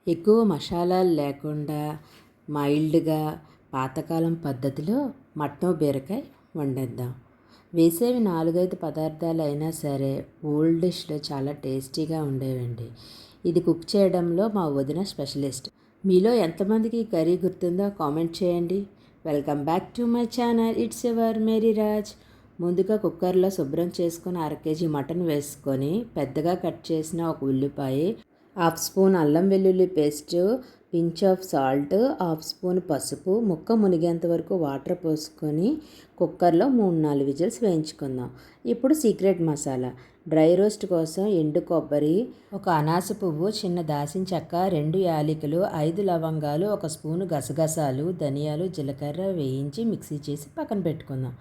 ఎక్కువ మసాలాలు లేకుండా మైల్డ్గా పాతకాలం పద్ధతిలో మటన్ బీరకాయ వండేద్దాం. వేసేవి 4-5 పదార్థాలు అయినా సరే ఓల్డ్ డిష్లో చాలా టేస్టీగా ఉండేవండి. ఇది కుక్ చేయడంలో మా వదిన స్పెషలిస్ట్. మీలో ఎంతమందికి ఈ కర్రీ గుర్తుందో కామెంట్ చేయండి. Welcome back to my channel. It's your Mary Raj. ముందుగా కుక్కర్లో శుభ్రం చేసుకుని 1/2 కేజీ మటన్ వేసుకొని పెద్దగా కట్ చేసిన ఒక ఉల్లిపాయ, 1/2 స్పూన్ అల్లం వెల్లుల్లి paste, pinch of salt, 1/2 spoon పసుపు, ముక్క మునిగేంత వరకు వాటర్ పోసుకొని కుక్కర్లో 3-4 విజిల్స్ వేయించుకుందాం. ఇప్పుడు సీక్రెట్ మసాలా. డ్రై రోస్ట్ కోసం ఎండు కొబ్బరి, ఒక అనాస పువ్వు, చిన్న దాల్చిన చెక్క, 2 యాలకులు, 5 లవంగాలు, 1 స్పూను గసగసాలు, ధనియాలు, జీలకర్ర వేయించి మిక్సీ చేసి పక్కన పెట్టుకుందాం.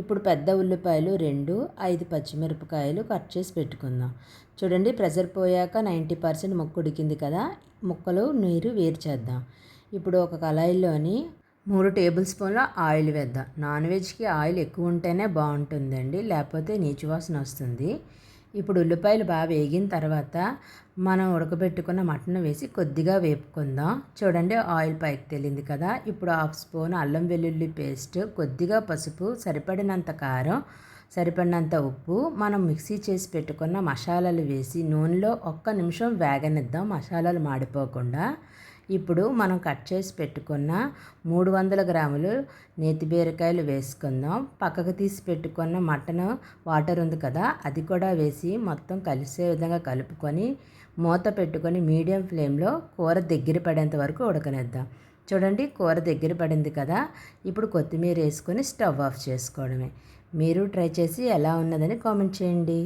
ఇప్పుడు పెద్ద ఉల్లిపాయలు 2, 5 పచ్చిమిరపకాయలు కట్ చేసి పెట్టుకుందాం. చూడండి, ప్రెషర్ పోయాక 90% ముక్క ఉడికింది కదా, ముక్కలు నీరు వేరు చేద్దాం. ఇప్పుడు ఒక కళాయిలోని 3 టేబుల్ స్పూన్ల ఆయిల్ వేద్దాం. నాన్ వెజ్కి ఆయిల్ ఎక్కువ ఉంటేనే బాగుంటుందండి, లేకపోతే నీచు వాసన వస్తుంది. ఇప్పుడు ఉల్లిపాయలు బాగా వేగిన తర్వాత మనం ఉడకబెట్టుకున్న మటన్ వేసి కొద్దిగా వేపుకుందాం. చూడండి, ఆయిల్ పైకి తేలింది కదా. ఇప్పుడు 1/2 స్పూన్ అల్లం వెల్లుల్లి పేస్ట్, కొద్దిగా పసుపు, సరిపడినంత కారం, సరిపడినంత ఉప్పు, మనం మిక్సీ చేసి పెట్టుకున్న మసాలాలు వేసి నూనెలో 1 నిమిషం వేగనిద్దాం, మసాలాలు మాడిపోకుండా. ఇప్పుడు మనం కట్ చేసి పెట్టుకున్న 300 గ్రాములు నేతి బీరకాయలు వేసుకుందాం. పక్కకు తీసి పెట్టుకున్న మటన్ వాటర్ ఉంది కదా, అది కూడా వేసి మొత్తం కలిసే విధంగా కలుపుకొని మూత పెట్టుకొని మీడియం ఫ్లేమ్లో కూర దగ్గర పడేంత వరకు ఉడకనిద్దాం. చూడండి, కూర దగ్గర పడింది కదా. ఇప్పుడు కొత్తిమీర వేసుకొని స్టవ్ ఆఫ్ చేసుకోవడమే. మీరు ట్రై చేసి ఎలా ఉన్నదని కామెంట్ చేయండి.